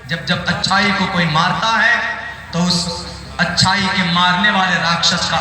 جب اچھائی کو کوئی مارتا ہے تو اس اچھائی کے مارنے والے راکشس کا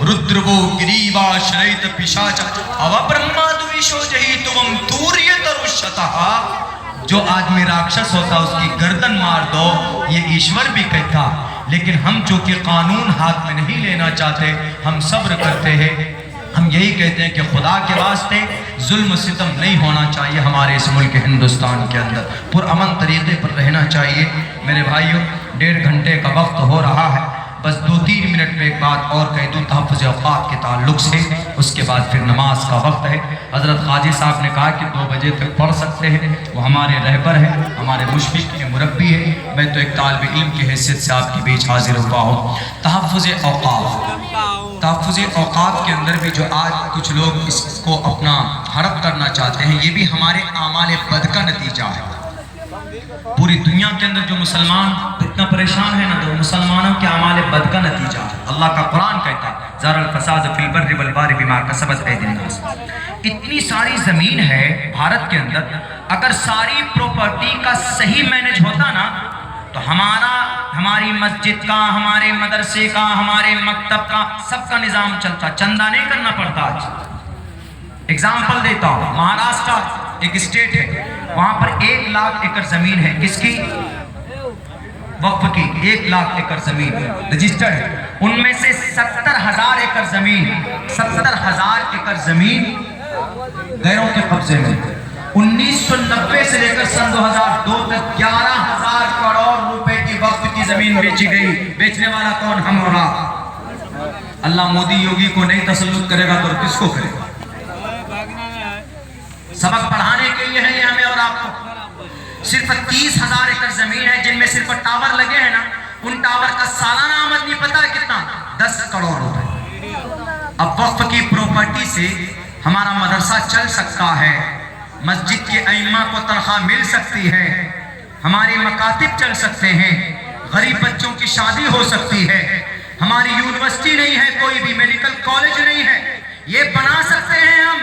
رودرو گریوا شریت پشاچ او برہمادویشو جہیتوم توریت رشتہا. جو آدمی راکشس ہوتا اس کی گردن مار دو یہ ایشور بھی کہتا. لیکن ہم چونکہ قانون ہاتھ میں نہیں لینا چاہتے ہم صبر کرتے ہیں. ہم یہی کہتے ہیں کہ خدا کے واسطے ظلم و ستم نہیں ہونا چاہیے. ہمارے اس ملک ہندوستان کے اندر پرامن طریقے پر رہنا چاہیے. میرے بھائیوں 1.5 گھنٹے کا وقت ہو رہا ہے. بس 2-3 منٹ میں ایک بات اور کہہ دوں تحفظ اوقات کے تعلق سے. اس کے بعد پھر نماز کا وقت ہے. حضرت قاضی صاحب نے کہا کہ 2 بجے تک پڑھ سکتے ہیں. وہ ہمارے رہبر ہیں, ہمارے مشفق ہیں, مربی ہیں. میں تو ایک طالب علم کی حیثیت سے آپ کے بیچ حاضر ہوا ہوں. تحفظ اوقات کے اندر بھی جو آج کچھ لوگ اس کو اپنا ہڑپ کرنا چاہتے ہیں یہ بھی ہمارے اعمال بد کا نتیجہ ہے. پوری دنیا کے اندر جو مسلمان اتنا پریشان ہے نا تو مسلمانوں کے اعمال بد کا نتیجہ ہے. اللہ کا قرآن کہتا ہے ظہر الفساد فی البر والبحر بما کسبت ایدی الناس. اتنی ساری زمین ہے بھارت کے اندر, اگر ساری پراپرٹی کا صحیح مینج ہوتا نا تو ہماری مسجد کا, ہمارے مدرسے کا, ہمارے مکتب کا, سب کا نظام چلتا. چندہ نہیں کرنا پڑتا. آج اگزامپل دیتا ہوں, مہاراشٹر ایک اسٹیٹ ہے, وہاں پر 1 لاکھ ایکڑ زمین ہے. کس کی؟ وقف کی. 1 لاکھ ایکڑ زمین رجسٹرڈ ہے. ان میں سے 70,000 ایکڑ زمین غیروں کے قبضے میں. 1990 سے لے کر سن 2002 تک 11,000 کروڑ روپے کی وقف کی زمین بیچی گئی. بیچنے والا کون؟ ہم اور آپ. اللہ مودی یوگی کو نہیں تسلط کرے گا تو کس کو کرے گا؟ سبق پڑھانے کے لیے ہے یہ ہمیں اور آپ کو. صرف 30,000 ایکڑ زمین ہے جن میں صرف ٹاور لگے ہیں نا, ان ٹاور کا سالانہ آمدنی پتہ ہے کتنا؟ 10 کروڑ روپے. اب وقف کی پراپرٹی سے ہمارا مدرسہ چل سکتا ہے, مسجد کے ائمہ کو تنخواہ مل سکتی ہے, ہمارے مکاتب چل سکتے ہیں, غریب بچوں کی شادی ہو سکتی ہے, ہماری یونیورسٹی نہیں ہے, کوئی بھی میڈیکل کالج نہیں ہے. یہ بنا سکتے ہیں ہم.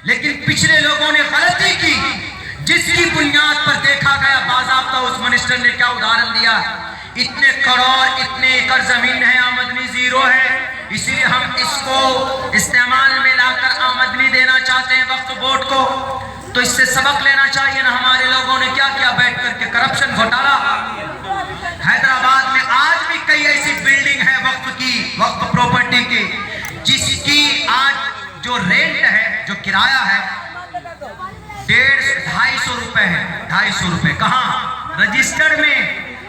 لیکن پچھلے لوگوں نے غلطی کی جس کی بنیاد پر دیکھا گیا باضابطہ اس منسٹر نے کیا ادھارن دیا, اتنے کروڑ اتنے ایکڑ زمین ہے, آمدنی زیرو ہے. اسی لیے ہم اس کو استعمال میں لا کر آمدنی دینا چاہتے ہیں وقف بورڈ کو. تو اس سے سبق لینا چاہیے نا. ہمارے لوگوں نے کیا کیا بیٹھ کر کے کرپشن گھوٹالا. حیدرآباد میں آج بھی کئی ایسی بلڈنگ ہے وقف کی, وقف پراپرٹی کی, جس کی آج جو رینٹ ہے, جو کرایہ ہے 250 روپے ہے. 250 روپے کہاں؟ رجسٹرڈ میں.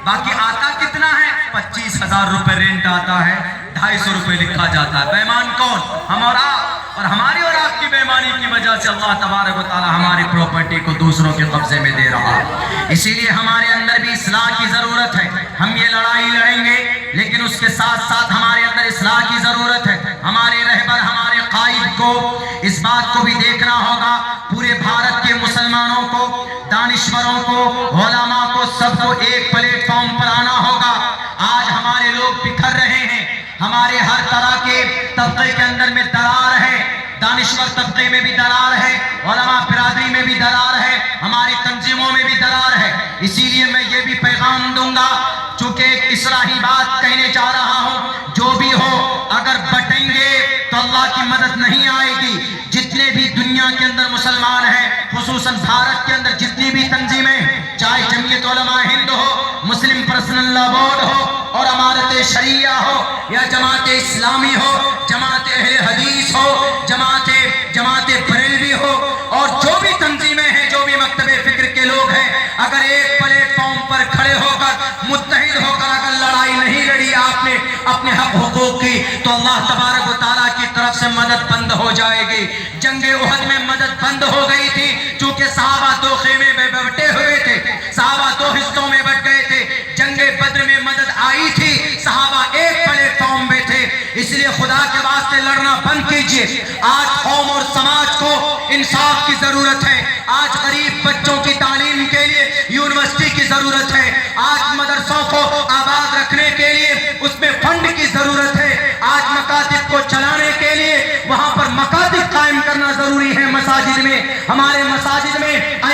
باقی آتا کتنا ہے؟ 25,000 روپے رینٹ آتا ہے, 250 روپے لکھا جاتا ہے. بیمان کون؟ ہم اور آپ. اور ہماری اور آپ کی بیمانی کی وجہ سے اللہ تبارک و تعالی ہماری پراپرٹی کو دوسروں کے قبضے میں دے رہا ہے. اسی لیے ہمارے اندر بھی اصلاح کی ضرورت ہے. ہم یہ لڑائی لڑیں گے لیکن اس کے ساتھ ساتھ ہمارے اندر اصلاح کی ضرورت ہے. ہمارے رہبر, ہمارے قائد کو اس بات کو بھی دیکھنا ہوگا, پورے بھارت کے مسلمانوں کو, دانشوروں کو, علماء کو, سب کو ایک پلیٹ فارم پر آنا ہوگا. آج ہمارے لوگ بکھر رہے ہیں, ہمارے ہر طرح کے طبقے کے اندر میں درار ہے, دانشور طبقے میں بھی درار ہے, علماء برادری میں بھی درار ہے, ہماری تنظیموں میں بھی درار ہے. اسی لیے میں یہ بھی پیغام دوں گا, چونکہ ایک اصلاحی بات کہنے جا رہا ہوں, جو بھی ہو اگر بٹیں گے تو اللہ کی مدد نہیں آئے گی. جتنے بھی دنیا کے اندر مسلمان ہیں, خصوصاً بھارت کے اندر جتنی بھی تنظیمیں, چاہے جمعیت علماء ہند ہو, مسلم پرسنل لا بورڈ ہو, اور امارت شریعہ ہو, یا جماعت اسلامی ہو, جماعت اہل حدیث ہو, جماعت بریلوی ہو, اور جو بھی تنظیمیں ہیں, جو بھی مکتب فکر کے لوگ ہیں, اگر ایک پلیٹ فارم پر کھڑے ہو کر, متحد ہو کر اگر لڑائی نہیں لڑی آپ نے اپنے حق حقوق کی, تو اللہ تبارک و تعالیٰ کی طرف سے مدد بند ہو جائے گی. جنگ احد میں مدد بند ہو گئی تھی چونکہ صحابہ 2 خیمے میں بٹے ہوئے تھے, صحابہ 2 حصوں میں بٹ گئے تھے. جنگ بدر میں مدد آئی تھی, صحابہ ایک پلیٹ فارم میں تھے. اس لیے خدا کے واسطے لڑنا بند کیجئے. آج قوم اور سماج کو انصاف کی ضرورت ہے. آج غریب بچوں کی تعلیم کے لیے یونیورسٹی کی ضرورت ہے. آج مدرسوں کو آباد رکھنے کے لیے اس میں فنڈ کی ضرورت ہے. آج مکاتب کو چلانے کے لیے وہاں پر مکاتب قائم کرنا ضروری ہے. مساجد میں, ہمارے مساجد میں